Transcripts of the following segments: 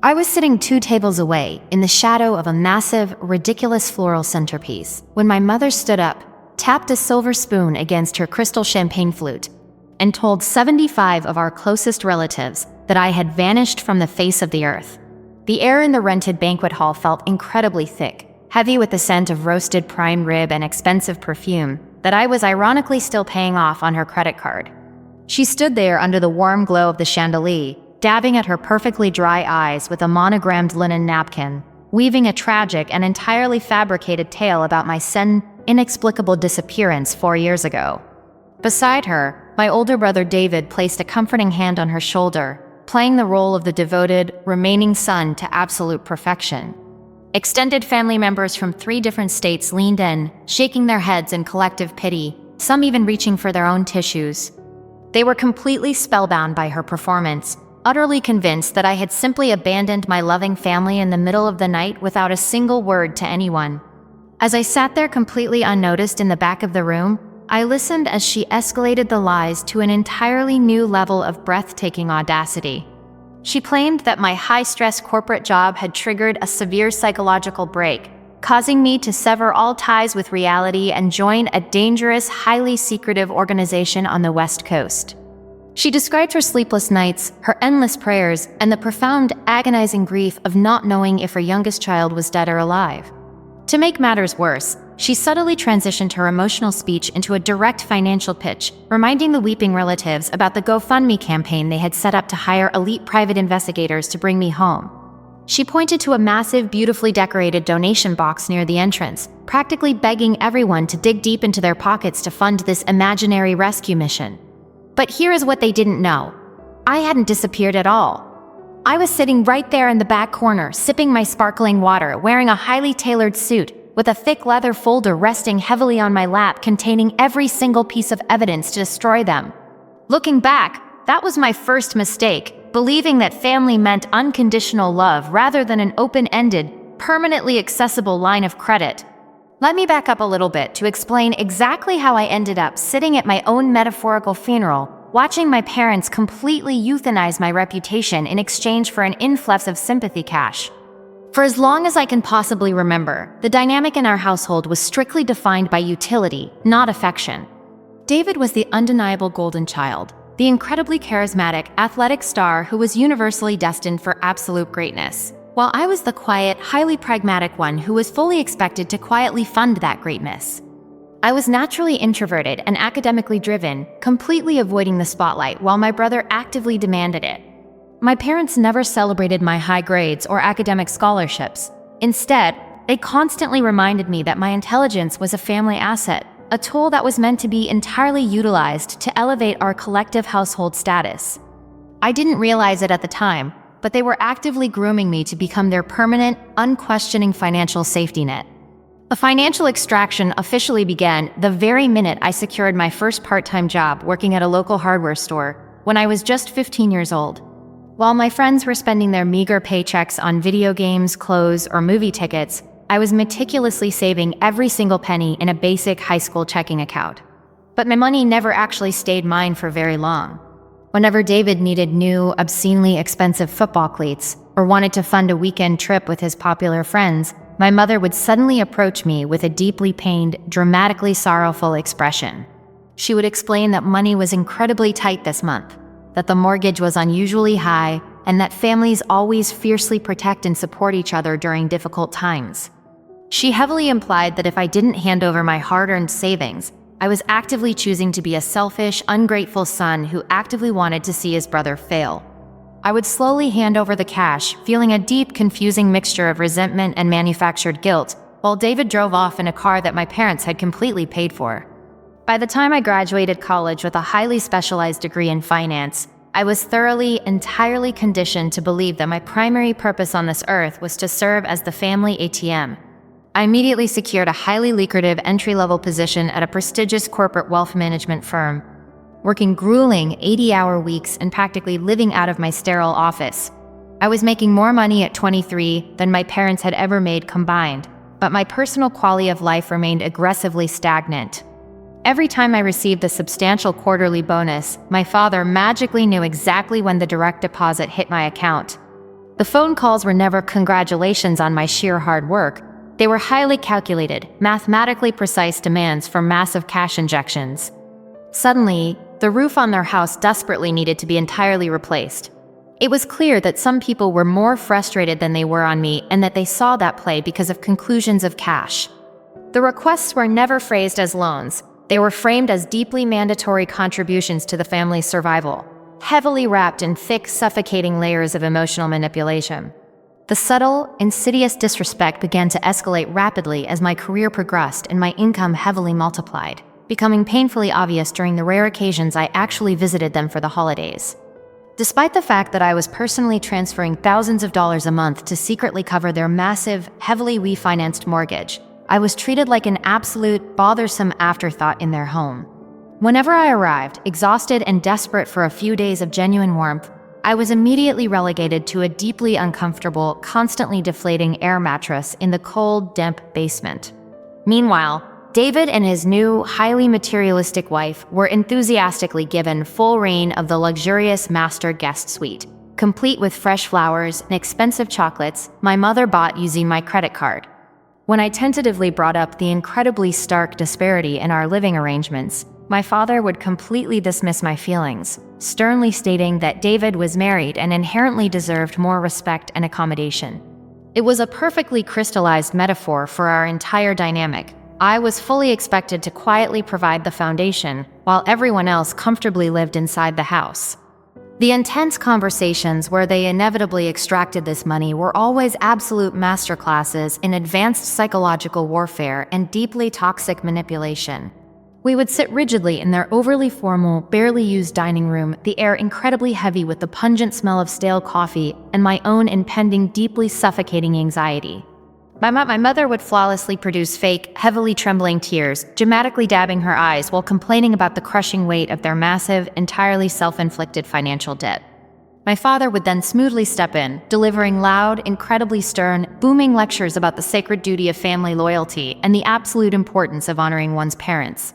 I was sitting 2 tables away, in the shadow of a massive, ridiculous floral centerpiece, when my mother stood up, tapped a silver spoon against her crystal champagne flute, and told 75 of our closest relatives that I had vanished from the face of the earth. The air in the rented banquet hall felt incredibly thick, heavy with the scent of roasted prime rib and expensive perfume that I was ironically still paying off on her credit card. She stood there under the warm glow of the chandelier, dabbing at her perfectly dry eyes with a monogrammed linen napkin, weaving a tragic and entirely fabricated tale about my sudden, inexplicable disappearance 4 years ago. Beside her, my older brother David placed a comforting hand on her shoulder, playing the role of the devoted, remaining son to absolute perfection. Extended family members from 3 different states leaned in, shaking their heads in collective pity, some even reaching for their own tissues. They were completely spellbound by her performance, utterly convinced that I had simply abandoned my loving family in the middle of the night without a single word to anyone. As I sat there completely unnoticed in the back of the room, I listened as she escalated the lies to an entirely new level of breathtaking audacity. She claimed that my high-stress corporate job had triggered a severe psychological break, causing me to sever all ties with reality and join a dangerous, highly secretive organization on the West Coast. She described her sleepless nights, her endless prayers, and the profound, agonizing grief of not knowing if her youngest child was dead or alive. To make matters worse, she subtly transitioned her emotional speech into a direct financial pitch, reminding the weeping relatives about the GoFundMe campaign they had set up to hire elite private investigators to bring me home. She pointed to a massive, beautifully decorated donation box near the entrance, practically begging everyone to dig deep into their pockets to fund this imaginary rescue mission. But here is what they didn't know. I hadn't disappeared at all. I was sitting right there in the back corner, sipping my sparkling water, wearing a highly tailored suit, with a thick leather folder resting heavily on my lap containing every single piece of evidence to destroy them. Looking back, that was my first mistake, believing that family meant unconditional love rather than an open-ended, permanently accessible line of credit. Let me back up a little bit to explain exactly how I ended up sitting at my own metaphorical funeral, watching my parents completely euthanize my reputation in exchange for an influx of sympathy cash. For as long as I can possibly remember, the dynamic in our household was strictly defined by utility, not affection. David was the undeniable golden child, the incredibly charismatic, athletic star who was universally destined for absolute greatness, while I was the quiet, highly pragmatic one who was fully expected to quietly fund that greatness. I was naturally introverted and academically driven, completely avoiding the spotlight while my brother actively demanded it. My parents never celebrated my high grades or academic scholarships. Instead, they constantly reminded me that my intelligence was a family asset, a tool that was meant to be entirely utilized to elevate our collective household status. I didn't realize it at the time, but they were actively grooming me to become their permanent, unquestioning financial safety net. The financial extraction officially began the very minute I secured my first part-time job working at a local hardware store when I was just 15 years old. While my friends were spending their meager paychecks on video games, clothes, or movie tickets, I was meticulously saving every single penny in a basic high school checking account. But my money never actually stayed mine for very long. Whenever David needed new, obscenely expensive football cleats, or wanted to fund a weekend trip with his popular friends, my mother would suddenly approach me with a deeply pained, dramatically sorrowful expression. She would explain that money was incredibly tight this month, that the mortgage was unusually high, and that families always fiercely protect and support each other during difficult times. She heavily implied that if I didn't hand over my hard-earned savings, I was actively choosing to be a selfish, ungrateful son who actively wanted to see his brother fail. I would slowly hand over the cash, feeling a deep, confusing mixture of resentment and manufactured guilt, while David drove off in a car that my parents had completely paid for. By the time I graduated college with a highly specialized degree in finance, I was thoroughly, entirely conditioned to believe that my primary purpose on this earth was to serve as the family ATM. I immediately secured a highly lucrative entry-level position at a prestigious corporate wealth management firm, working grueling 80-hour weeks and practically living out of my sterile office. I was making more money at 23 than my parents had ever made combined, but my personal quality of life remained aggressively stagnant. Every time I received a substantial quarterly bonus, my father magically knew exactly when the direct deposit hit my account. The phone calls were never congratulations on my sheer hard work. They were highly calculated, mathematically precise demands for massive cash injections. Suddenly, the roof on their house desperately needed to be entirely replaced. It was clear that some people were more frustrated than they were on me, and that they saw that play because of conclusions of cash. The requests were never phrased as loans. They were framed as deeply mandatory contributions to the family's survival, heavily wrapped in thick, suffocating layers of emotional manipulation. The subtle, insidious disrespect began to escalate rapidly as my career progressed and my income heavily multiplied, becoming painfully obvious during the rare occasions I actually visited them for the holidays. Despite the fact that I was personally transferring thousands of dollars a month to secretly cover their massive, heavily refinanced mortgage, I was treated like an absolute, bothersome afterthought in their home. Whenever I arrived, exhausted and desperate for a few days of genuine warmth, I was immediately relegated to a deeply uncomfortable, constantly deflating air mattress in the cold, damp basement. Meanwhile, David and his new, highly materialistic wife were enthusiastically given full reign of the luxurious master guest suite, complete with fresh flowers and expensive chocolates my mother bought using my credit card. When I tentatively brought up the incredibly stark disparity in our living arrangements, my father would completely dismiss my feelings, sternly stating that David was married and inherently deserved more respect and accommodation. It was a perfectly crystallized metaphor for our entire dynamic. I was fully expected to quietly provide the foundation, while everyone else comfortably lived inside the house. The intense conversations where they inevitably extracted this money were always absolute masterclasses in advanced psychological warfare and deeply toxic manipulation. We would sit rigidly in their overly formal, barely used dining room, the air incredibly heavy with the pungent smell of stale coffee and my own impending, deeply suffocating anxiety. My mother would flawlessly produce fake, heavily trembling tears, dramatically dabbing her eyes while complaining about the crushing weight of their massive, entirely self-inflicted financial debt. My father would then smoothly step in, delivering loud, incredibly stern, booming lectures about the sacred duty of family loyalty and the absolute importance of honoring one's parents.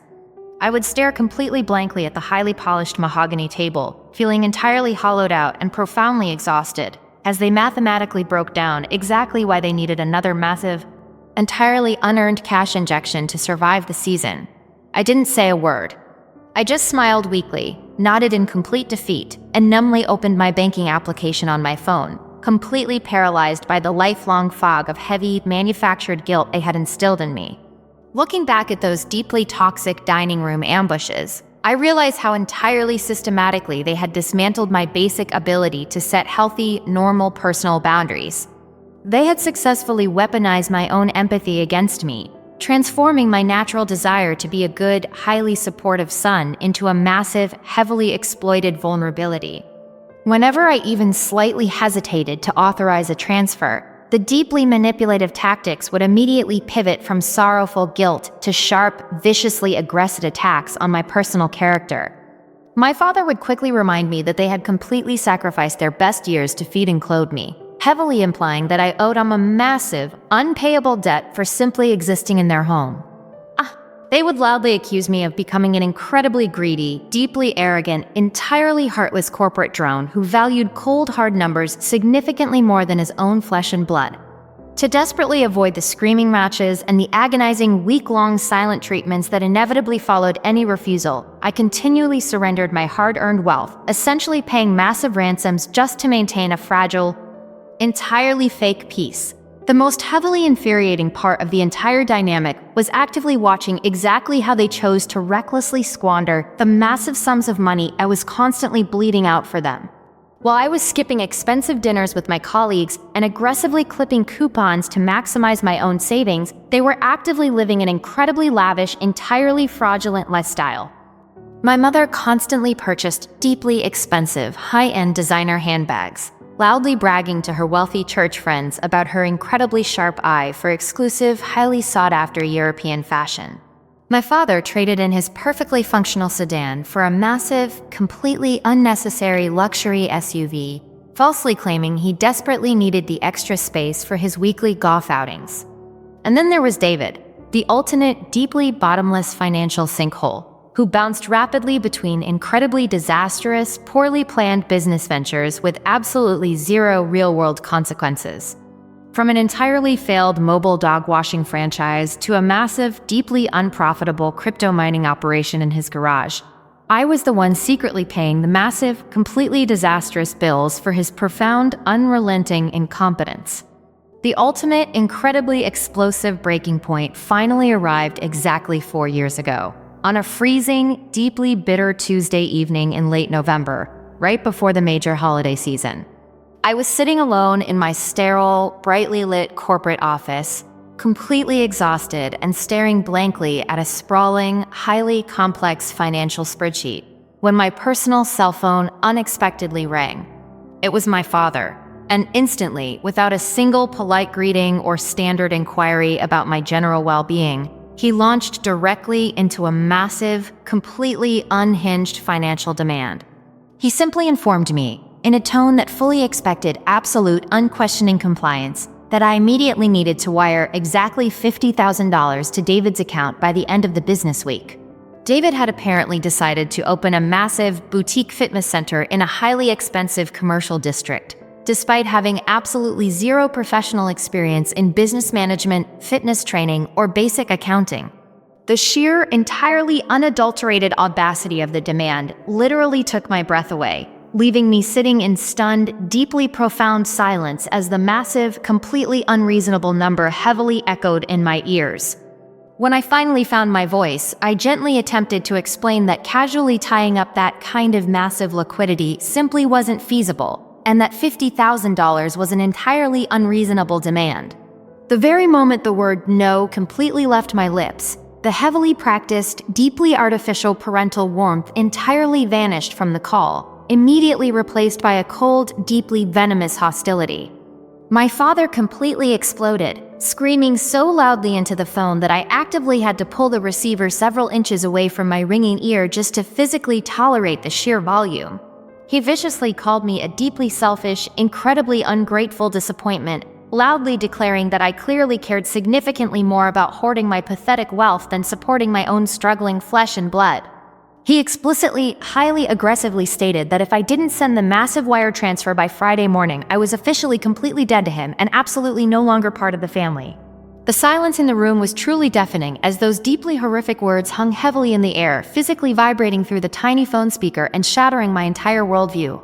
I would stare completely blankly at the highly polished mahogany table, feeling entirely hollowed out and profoundly exhausted, as they mathematically broke down exactly why they needed another massive, entirely unearned cash injection to survive the season. I didn't say a word. I just smiled weakly, nodded in complete defeat, and numbly opened my banking application on my phone, completely paralyzed by the lifelong fog of heavy, manufactured guilt they had instilled in me. Looking back at those deeply toxic dining room ambushes, I realize how entirely systematically they had dismantled my basic ability to set healthy, normal personal boundaries. They had successfully weaponized my own empathy against me, transforming my natural desire to be a good, highly supportive son into a massive, heavily exploited vulnerability. Whenever I even slightly hesitated to authorize a transfer, the deeply manipulative tactics would immediately pivot from sorrowful guilt to sharp, viciously aggressive attacks on my personal character. My father would quickly remind me that they had completely sacrificed their best years to feed and clothe me, heavily implying that I owed them a massive, unpayable debt for simply existing in their home. They would loudly accuse me of becoming an incredibly greedy, deeply arrogant, entirely heartless corporate drone who valued cold, hard numbers significantly more than his own flesh and blood. To desperately avoid the screaming matches and the agonizing, week-long silent treatments that inevitably followed any refusal, I continually surrendered my hard-earned wealth, essentially paying massive ransoms just to maintain a fragile, entirely fake peace. The most heavily infuriating part of the entire dynamic was actively watching exactly how they chose to recklessly squander the massive sums of money I was constantly bleeding out for them. While I was skipping expensive dinners with my colleagues and aggressively clipping coupons to maximize my own savings, they were actively living an incredibly lavish, entirely fraudulent lifestyle. My mother constantly purchased deeply expensive, high-end designer handbags, loudly bragging to her wealthy church friends about her incredibly sharp eye for exclusive, highly sought-after European fashion. My father traded in his perfectly functional sedan for a massive, completely unnecessary luxury SUV, falsely claiming he desperately needed the extra space for his weekly golf outings. And then there was David, the ultimate, deeply bottomless financial sinkhole. who bounced rapidly between incredibly disastrous, poorly planned business ventures with absolutely zero real-world consequences. From an entirely failed mobile dog washing franchise to a massive, deeply unprofitable crypto mining operation in his garage, I was the one secretly paying the massive, completely disastrous bills for his profound, unrelenting incompetence. The ultimate, incredibly explosive breaking point finally arrived exactly 4 years ago, on a freezing, deeply bitter Tuesday evening in late November, right before the major holiday season. I was sitting alone in my sterile, brightly lit corporate office, completely exhausted and staring blankly at a sprawling, highly complex financial spreadsheet, when my personal cell phone unexpectedly rang. It was my father, and instantly, without a single polite greeting or standard inquiry about my general well-being, he launched directly into a massive, completely unhinged financial demand. He simply informed me, in a tone that fully expected absolute, unquestioning compliance, that I immediately needed to wire exactly $50,000 to David's account by the end of the business week. David had apparently decided to open a massive boutique fitness center in a highly expensive commercial district, despite having absolutely zero professional experience in business management, fitness training, or basic accounting. The sheer, entirely unadulterated audacity of the demand literally took my breath away, leaving me sitting in stunned, deeply profound silence as the massive, completely unreasonable number heavily echoed in my ears. When I finally found my voice, I gently attempted to explain that casually tying up that kind of massive liquidity simply wasn't feasible, and that $50,000 was an entirely unreasonable demand. The very moment the word "no" completely left my lips, the heavily practiced, deeply artificial parental warmth entirely vanished from the call, immediately replaced by a cold, deeply venomous hostility. My father completely exploded, screaming so loudly into the phone that I actively had to pull the receiver several inches away from my ringing ear just to physically tolerate the sheer volume. He viciously called me a deeply selfish, incredibly ungrateful disappointment, loudly declaring that I clearly cared significantly more about hoarding my pathetic wealth than supporting my own struggling flesh and blood. He explicitly, highly aggressively stated that if I didn't send the massive wire transfer by Friday morning, I was officially completely dead to him and absolutely no longer part of the family. The silence in the room was truly deafening as those deeply horrific words hung heavily in the air, physically vibrating through the tiny phone speaker and shattering my entire worldview.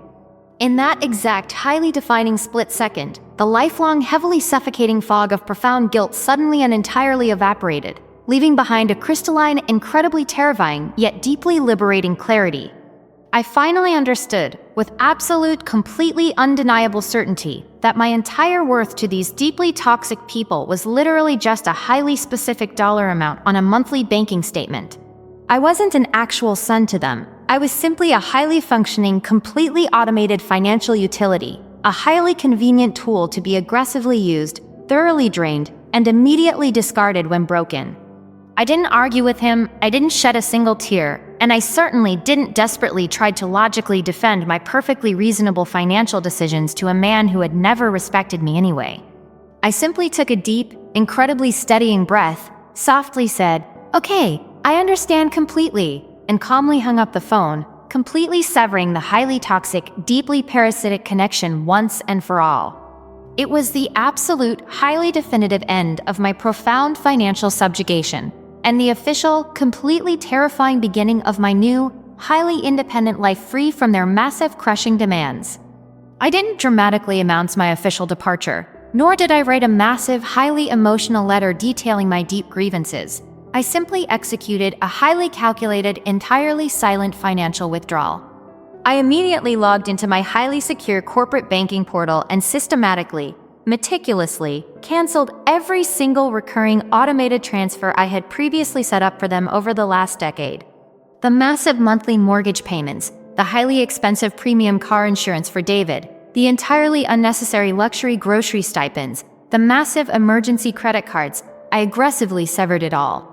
In that exact, highly defining split second, the lifelong, heavily suffocating fog of profound guilt suddenly and entirely evaporated, leaving behind a crystalline, incredibly terrifying, yet deeply liberating clarity. I finally understood, with absolute, completely undeniable certainty, that my entire worth to these deeply toxic people was literally just a highly specific dollar amount on a monthly banking statement. I wasn't an actual son to them. I was simply a highly functioning, completely automated financial utility, a highly convenient tool to be aggressively used, thoroughly drained, and immediately discarded when broken. I didn't argue with him, I didn't shed a single tear, and I certainly didn't desperately try to logically defend my perfectly reasonable financial decisions to a man who had never respected me anyway. I simply took a deep, incredibly steadying breath, softly said, "Okay, I understand completely," and calmly hung up the phone, completely severing the highly toxic, deeply parasitic connection once and for all. It was the absolute, highly definitive end of my profound financial subjugation, and the official, completely terrifying beginning of my new, highly independent life free from their massive, crushing demands. I didn't dramatically announce my official departure, nor did I write a massive, highly emotional letter detailing my deep grievances. I simply executed a highly calculated, entirely silent financial withdrawal. I immediately logged into my highly secure corporate banking portal and systematically, meticulously, canceled every single recurring automated transfer I had previously set up for them over the last decade. The massive monthly mortgage payments, the highly expensive premium car insurance for David, the entirely unnecessary luxury grocery stipends, the massive emergency credit cards, I aggressively severed it all.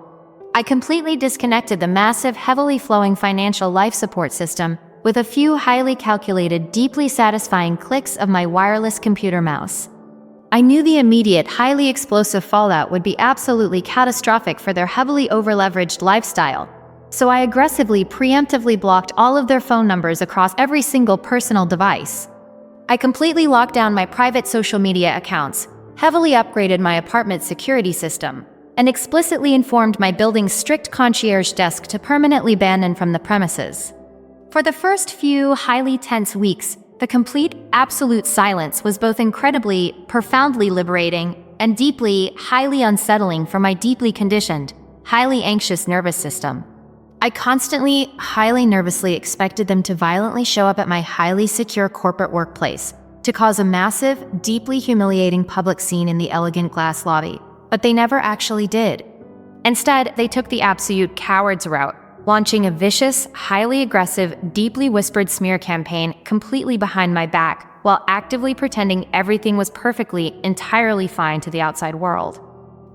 I completely disconnected the massive, heavily flowing financial life support system with a few highly calculated, deeply satisfying clicks of my wireless computer mouse. I knew the immediate, highly explosive fallout would be absolutely catastrophic for their heavily over-leveraged lifestyle. so I aggressively, preemptively blocked all of their phone numbers across every single personal device. I completely locked down my private social media accounts, heavily upgraded my apartment security system, and explicitly informed my building's strict concierge desk to permanently ban them from the premises. For the first few highly tense weeks, the complete, absolute silence was both incredibly, profoundly liberating and deeply, highly unsettling for my deeply conditioned, highly anxious nervous system. I constantly, highly nervously expected them to violently show up at my highly secure corporate workplace to cause a massive, deeply humiliating public scene in the elegant glass lobby, but they never actually did. Instead, they took the absolute coward's route, launching a vicious, highly aggressive, deeply whispered smear campaign completely behind my back, while actively pretending everything was perfectly, entirely fine to the outside world.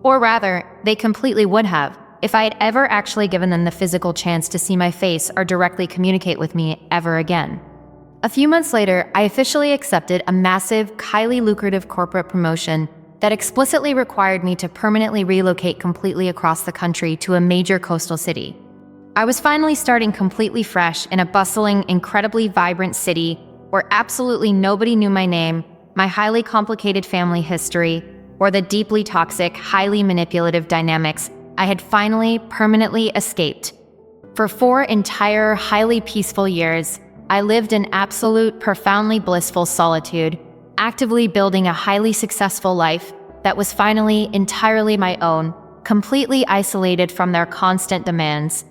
Or rather, they completely would have, if I had ever actually given them the physical chance to see my face or directly communicate with me ever again. A few months later, I officially accepted a massive, highly lucrative corporate promotion that explicitly required me to permanently relocate completely across the country to a major coastal city. I was finally starting completely fresh in a bustling, incredibly vibrant city where absolutely nobody knew my name, my highly complicated family history, or the deeply toxic, highly manipulative dynamics I had finally permanently escaped. For 4 entire, highly peaceful years, I lived in absolute, profoundly blissful solitude, actively building a highly successful life that was finally entirely my own, completely isolated from their constant demands.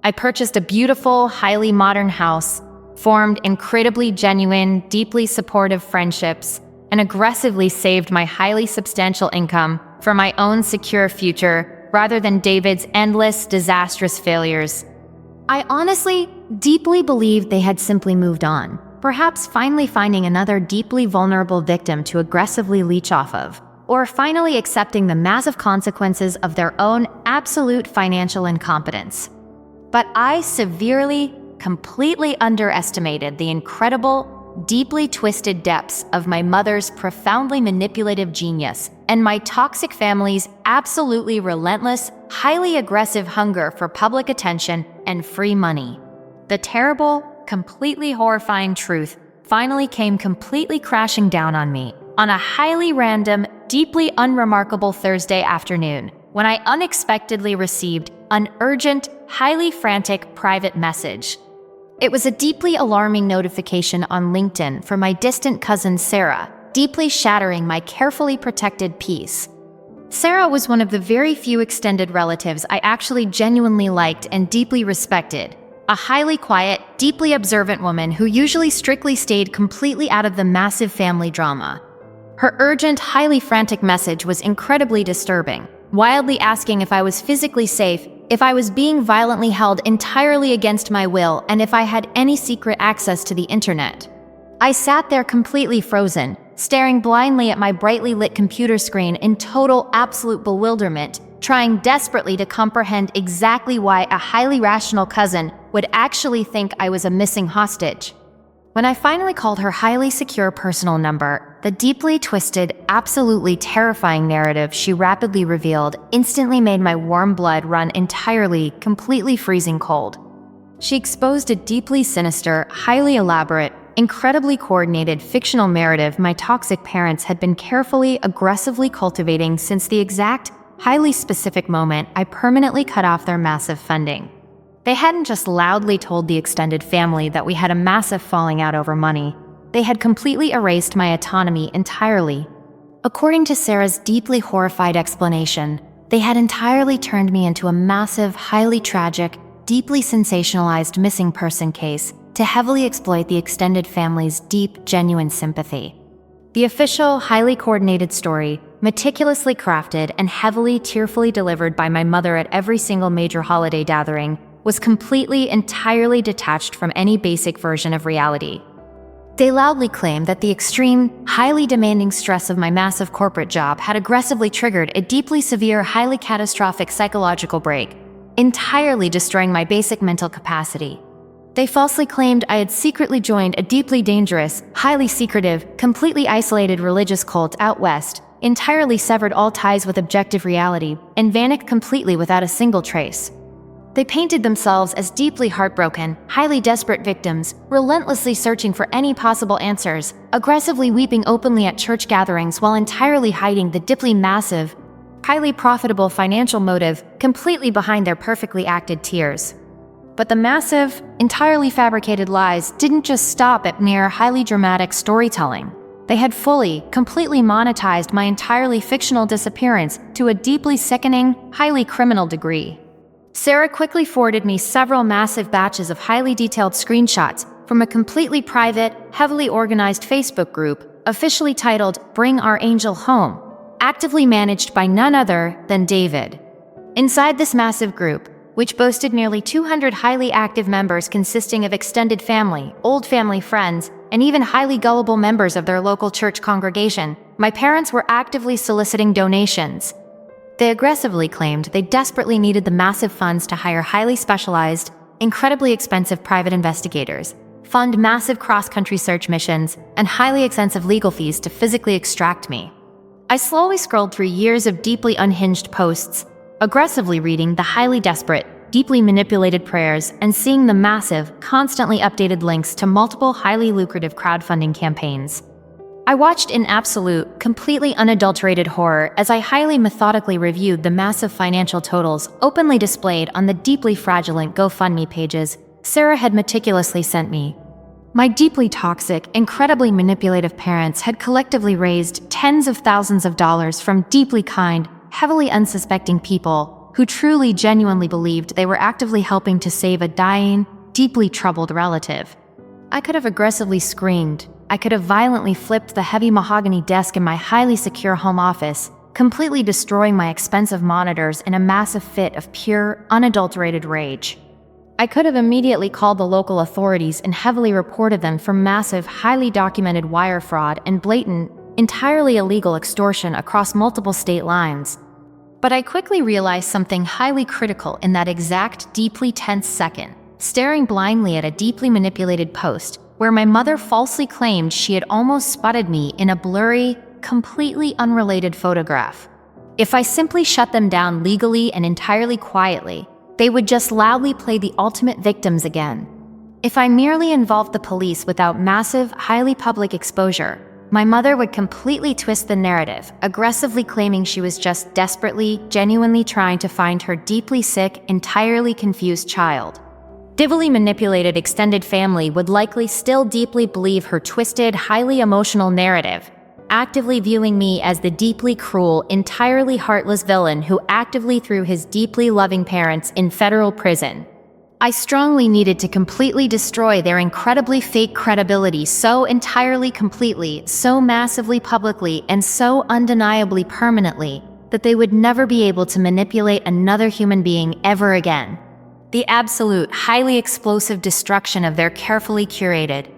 I purchased a beautiful, highly modern house, formed incredibly genuine, deeply supportive friendships, and aggressively saved my highly substantial income for my own secure future rather than David's endless, disastrous failures. I honestly, deeply believed they had simply moved on, perhaps finally finding another deeply vulnerable victim to aggressively leech off of, or finally accepting the massive consequences of their own absolute financial incompetence. But I severely, completely underestimated the incredible, deeply twisted depths of my mother's profoundly manipulative genius and my toxic family's absolutely relentless, highly aggressive hunger for public attention and free money. The terrible, completely horrifying truth finally came completely crashing down on me on a highly random, deeply unremarkable Thursday afternoon when I unexpectedly received an urgent, highly frantic private message. It was a deeply alarming notification on LinkedIn from my distant cousin Sarah, deeply shattering my carefully protected peace. Sarah was one of the very few extended relatives I actually genuinely liked and deeply respected, a highly quiet, deeply observant woman who usually strictly stayed completely out of the massive family drama. Her urgent, highly frantic message was incredibly disturbing, wildly asking if I was physically safe, if I was being violently held entirely against my will, and if I had any secret access to the internet. I sat there completely frozen, staring blindly at my brightly lit computer screen in total, absolute bewilderment, trying desperately to comprehend exactly why a highly rational cousin would actually think I was a missing hostage. When I finally called her highly secure personal number, the deeply twisted, absolutely terrifying narrative she rapidly revealed instantly made my warm blood run entirely, completely freezing cold. She exposed a deeply sinister, highly elaborate, incredibly coordinated fictional narrative my toxic parents had been carefully, aggressively cultivating since the exact, highly specific moment I permanently cut off their massive funding. They hadn't just loudly told the extended family that we had a massive falling out over money. They had completely erased my autonomy entirely. According to Sarah's deeply horrified explanation, they had entirely turned me into a massive, highly tragic, deeply sensationalized missing person case to heavily exploit the extended family's deep, genuine sympathy. The official, highly coordinated story, meticulously crafted and heavily, tearfully delivered by my mother at every single major holiday gathering, was completely, entirely detached from any basic version of reality. They loudly claimed that the extreme, highly demanding stress of my massive corporate job had aggressively triggered a deeply severe, highly catastrophic psychological break, entirely destroying my basic mental capacity. They falsely claimed I had secretly joined a deeply dangerous, highly secretive, completely isolated religious cult out west, entirely severed all ties with objective reality, and vanished completely without a single trace. They painted themselves as deeply heartbroken, highly desperate victims, relentlessly searching for any possible answers, aggressively weeping openly at church gatherings while entirely hiding the deeply massive, highly profitable financial motive completely behind their perfectly acted tears. But the massive, entirely fabricated lies didn't just stop at mere highly dramatic storytelling. They had completely monetized my entirely fictional disappearance to a deeply sickening, highly criminal degree. Sarah quickly forwarded me several massive batches of highly detailed screenshots from a completely private, heavily organized Facebook group, officially titled Bring Our Angel Home, actively managed by none other than David. Inside this massive group, which boasted nearly 200 highly active members consisting of extended family, old family friends, and even highly gullible members of their local church congregation, my parents were actively soliciting donations. They aggressively claimed they desperately needed the massive funds to hire highly specialized, incredibly expensive private investigators, fund massive cross-country search missions, and highly expensive legal fees to physically extract me. I slowly scrolled through years of deeply unhinged posts, aggressively reading the highly desperate, deeply manipulated prayers and seeing the massive, constantly updated links to multiple highly lucrative crowdfunding campaigns. I watched in absolute, completely unadulterated horror as I highly methodically reviewed the massive financial totals openly displayed on the deeply fraudulent GoFundMe pages Sarah had meticulously sent me. My deeply toxic, incredibly manipulative parents had collectively raised tens of thousands of dollars from deeply kind, heavily unsuspecting people who truly, genuinely believed they were actively helping to save a dying, deeply troubled relative. I could have aggressively screamed. I could have violently flipped the heavy mahogany desk in my highly secure home office, completely destroying my expensive monitors in a massive fit of pure, unadulterated rage. I could have immediately called the local authorities and heavily reported them for massive, highly documented wire fraud and blatant, entirely illegal extortion across multiple state lines. But I quickly realized something highly critical in that exact, deeply tense second, staring blindly at a deeply manipulated post where my mother falsely claimed she had almost spotted me in a blurry, completely unrelated photograph. If I simply shut them down legally and entirely quietly, they would just loudly play the ultimate victims again. If I merely involved the police without massive, highly public exposure, my mother would completely twist the narrative, aggressively claiming she was just desperately, genuinely trying to find her deeply sick, entirely confused child. Divinely manipulated extended family would likely still deeply believe her twisted, highly emotional narrative, actively viewing me as the deeply cruel, entirely heartless villain who actively threw his deeply loving parents in federal prison. I strongly needed to completely destroy their incredibly fake credibility so entirely completely, so massively publicly, and so undeniably permanently that they would never be able to manipulate another human being ever again. The absolute, highly explosive destruction of their carefully curated,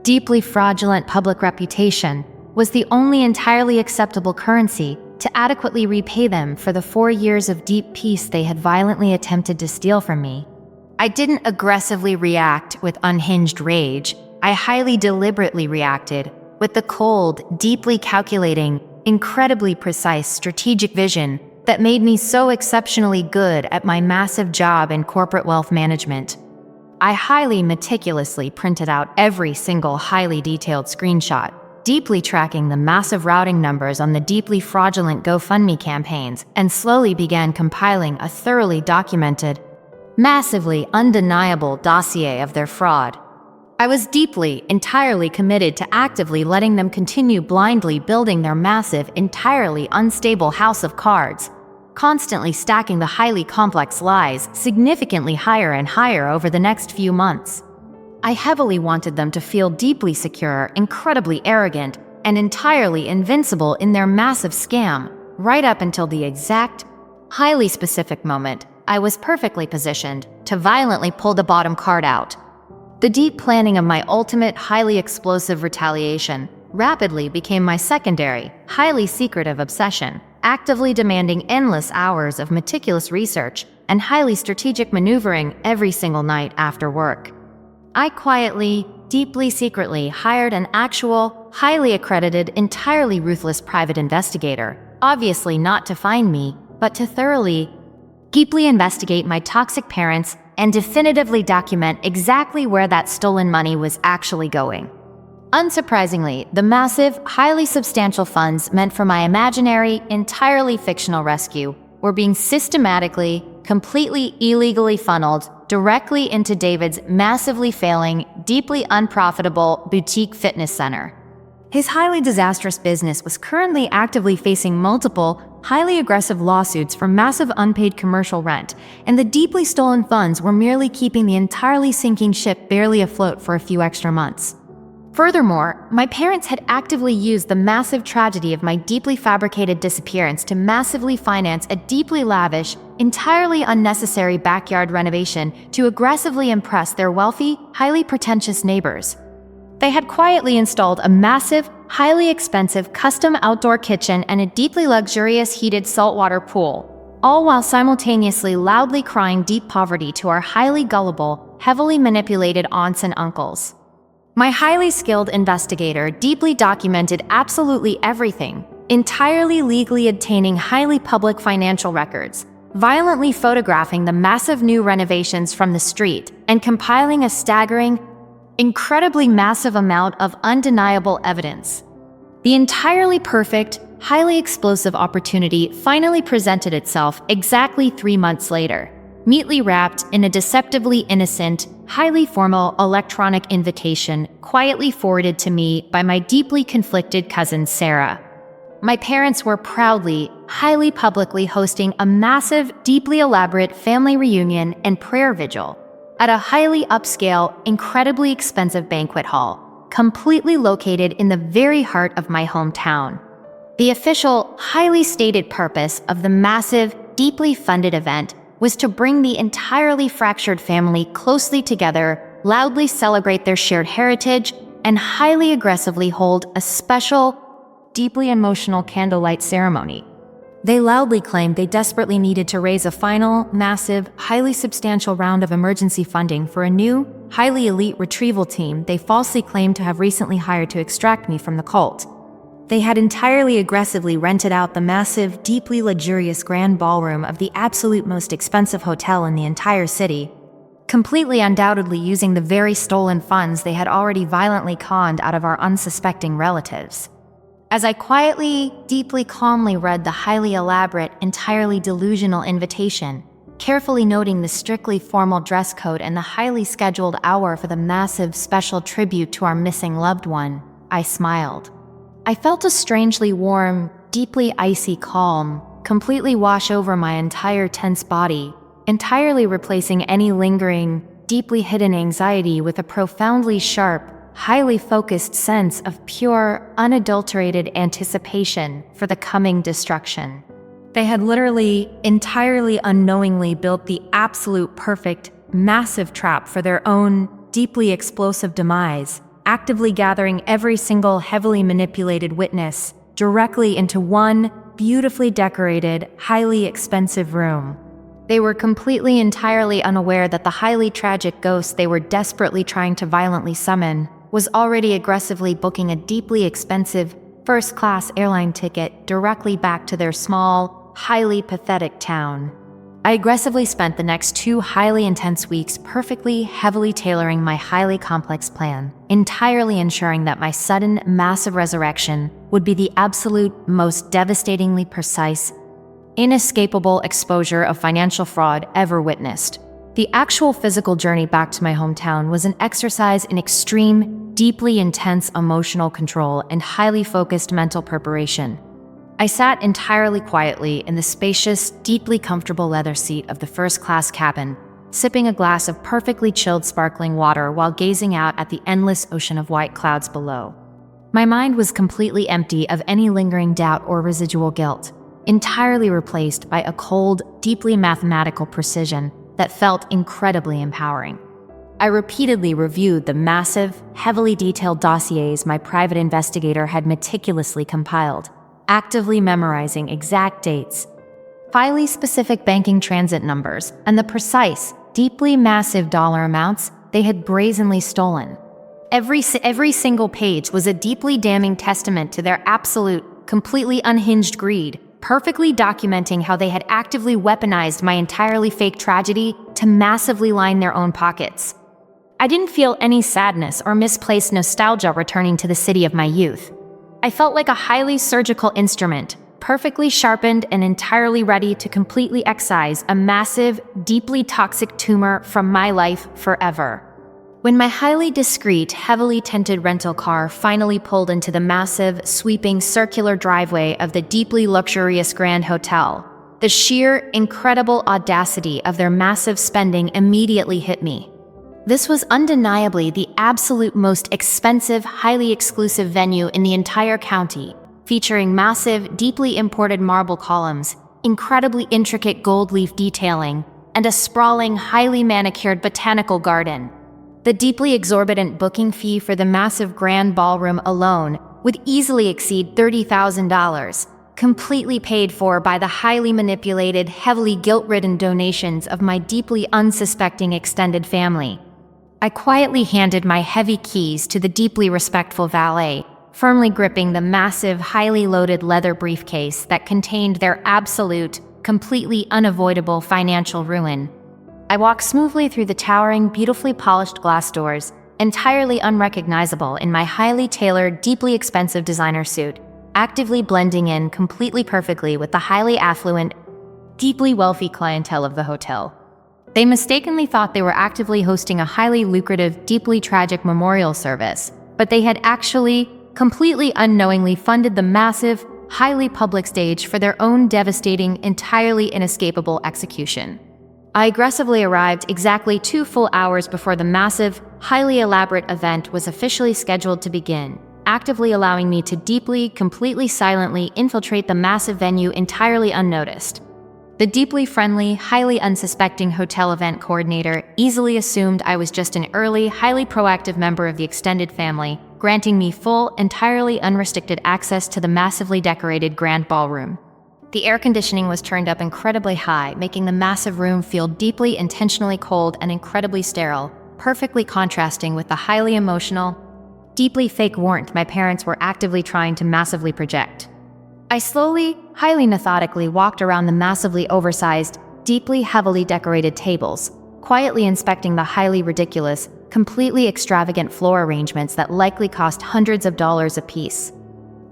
deeply fraudulent public reputation was the only entirely acceptable currency to adequately repay them for the 4 years of deep peace they had violently attempted to steal from me. I didn't aggressively react with unhinged rage. I highly deliberately reacted with the cold, deeply calculating, incredibly precise strategic vision that made me so exceptionally good at my massive job in corporate wealth management. I highly meticulously printed out every single highly detailed screenshot, deeply tracking the massive routing numbers on the deeply fraudulent GoFundMe campaigns, and slowly began compiling a thoroughly documented, massively undeniable dossier of their fraud. I was deeply, entirely committed to actively letting them continue blindly building their massive, entirely unstable house of cards, constantly stacking the highly complex lies significantly higher and higher over the next few months. I heavily wanted them to feel deeply secure, incredibly arrogant, and entirely invincible in their massive scam, right up until the exact, highly specific moment I was perfectly positioned to violently pull the bottom card out. The deep planning of my ultimate, highly explosive retaliation rapidly became my secondary, highly secretive obsession, actively demanding endless hours of meticulous research and highly strategic maneuvering every single night after work. I quietly, deeply secretly hired an actual, highly accredited, entirely ruthless private investigator, obviously not to find me, but to thoroughly, deeply investigate my toxic parents, and definitively document exactly where that stolen money was actually going. Unsurprisingly, the massive, highly substantial funds meant for my imaginary, entirely fictional rescue were being systematically, completely illegally funneled directly into David's massively failing, deeply unprofitable boutique fitness center. His highly disastrous business was currently actively facing multiple, highly aggressive lawsuits for massive unpaid commercial rent, and the deeply stolen funds were merely keeping the entirely sinking ship barely afloat for a few extra months. Furthermore, my parents had actively used the massive tragedy of my deeply fabricated disappearance to massively finance a deeply lavish, entirely unnecessary backyard renovation to aggressively impress their wealthy, highly pretentious neighbors. They had quietly installed a massive, highly expensive custom outdoor kitchen and a deeply luxurious heated saltwater pool, all while simultaneously loudly crying deep poverty to our highly gullible, heavily manipulated aunts and uncles. My highly skilled investigator deeply documented absolutely everything, entirely legally obtaining highly public financial records, violently photographing the massive new renovations from the street, and compiling a staggering, incredibly massive amount of undeniable evidence. The entirely perfect, highly explosive opportunity finally presented itself exactly 3 months later, neatly wrapped in a deceptively innocent, highly formal electronic invitation quietly forwarded to me by my deeply conflicted cousin Sarah. My parents were proudly, highly publicly hosting a massive, deeply elaborate family reunion and prayer vigil at a highly upscale, incredibly expensive banquet hall, completely located in the very heart of my hometown. The official, highly stated purpose of the massive, deeply funded event was to bring the entirely fractured family closely together, loudly celebrate their shared heritage, and highly aggressively hold a special, deeply emotional candlelight ceremony. They loudly claimed they desperately needed to raise a final, massive, highly substantial round of emergency funding for a new, highly elite retrieval team they falsely claimed to have recently hired to extract me from the cult. They had entirely aggressively rented out the massive, deeply luxurious grand ballroom of the absolute most expensive hotel in the entire city, completely undoubtedly using the very stolen funds they had already violently conned out of our unsuspecting relatives. As I quietly, deeply calmly read the highly elaborate, entirely delusional invitation, carefully noting the strictly formal dress code and the highly scheduled hour for the massive special tribute to our missing loved one, I smiled. I felt a strangely warm, deeply icy calm completely wash over my entire tense body, entirely replacing any lingering, deeply hidden anxiety with a profoundly sharp, highly focused sense of pure, unadulterated anticipation for the coming destruction. They had literally, entirely unknowingly built the absolute perfect, massive trap for their own, deeply explosive demise, actively gathering every single heavily manipulated witness directly into one beautifully decorated, highly expensive room. They were completely entirely unaware that the highly tragic ghost they were desperately trying to violently summon was already aggressively booking a deeply expensive, first-class airline ticket directly back to their small, highly pathetic town. I aggressively spent the next 2 highly intense weeks perfectly, heavily tailoring my highly complex plan, entirely ensuring that my sudden, massive resurrection would be the absolute, most devastatingly precise, inescapable exposure of financial fraud ever witnessed. The actual physical journey back to my hometown was an exercise in extreme, deeply intense emotional control and highly focused mental preparation. I sat entirely quietly in the spacious, deeply comfortable leather seat of the first-class cabin, sipping a glass of perfectly chilled sparkling water while gazing out at the endless ocean of white clouds below. My mind was completely empty of any lingering doubt or residual guilt, entirely replaced by a cold, deeply mathematical precision that felt incredibly empowering. I repeatedly reviewed the massive, heavily detailed dossiers my private investigator had meticulously compiled, actively memorizing exact dates, highly specific banking transit numbers, and the precise, deeply massive dollar amounts they had brazenly stolen. Every single page was a deeply damning testament to their absolute, completely unhinged greed, perfectly documenting how they had actively weaponized my entirely fake tragedy to massively line their own pockets. I didn't feel any sadness or misplaced nostalgia returning to the city of my youth. I felt like a highly surgical instrument, perfectly sharpened and entirely ready to completely excise a massive, deeply toxic tumor from my life forever. When my highly discreet, heavily tinted rental car finally pulled into the massive, sweeping circular driveway of the deeply luxurious Grand Hotel, the sheer, incredible audacity of their massive spending immediately hit me. This was undeniably the absolute most expensive, highly exclusive venue in the entire county, featuring massive, deeply imported marble columns, incredibly intricate gold leaf detailing, and a sprawling, highly manicured botanical garden. The deeply exorbitant booking fee for the massive grand ballroom alone would easily exceed $30,000, completely paid for by the highly manipulated, heavily guilt-ridden donations of my deeply unsuspecting extended family. I quietly handed my heavy keys to the deeply respectful valet, firmly gripping the massive, highly loaded leather briefcase that contained their absolute, completely unavoidable financial ruin. I walked smoothly through the towering, beautifully polished glass doors, entirely unrecognizable in my highly tailored, deeply expensive designer suit, actively blending in completely perfectly with the highly affluent, deeply wealthy clientele of the hotel. They mistakenly thought they were actively hosting a highly lucrative, deeply tragic memorial service, but they had actually, completely unknowingly funded the massive, highly public stage for their own devastating, entirely inescapable execution. I aggressively arrived exactly 2 full hours before the massive, highly elaborate event was officially scheduled to begin, actively allowing me to deeply, completely silently infiltrate the massive venue entirely unnoticed. The deeply friendly, highly unsuspecting hotel event coordinator easily assumed I was just an early, highly proactive member of the extended family, granting me full, entirely unrestricted access to the massively decorated grand ballroom. The air conditioning was turned up incredibly high, making the massive room feel deeply, intentionally cold and incredibly sterile, perfectly contrasting with the highly emotional, deeply fake warmth my parents were actively trying to massively project. I slowly, highly methodically walked around the massively oversized, deeply heavily decorated tables, quietly inspecting the highly ridiculous, completely extravagant floor arrangements that likely cost hundreds of dollars apiece.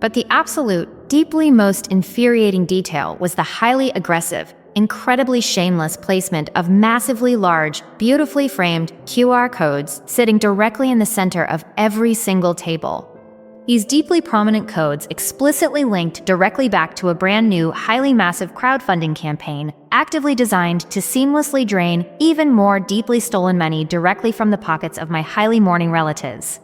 But the absolute, deeply most infuriating detail was the highly aggressive, incredibly shameless placement of massively large, beautifully framed QR codes sitting directly in the center of every single table. These deeply prominent codes explicitly linked directly back to a brand new, highly massive crowdfunding campaign actively designed to seamlessly drain even more deeply stolen money directly from the pockets of my highly mourning relatives.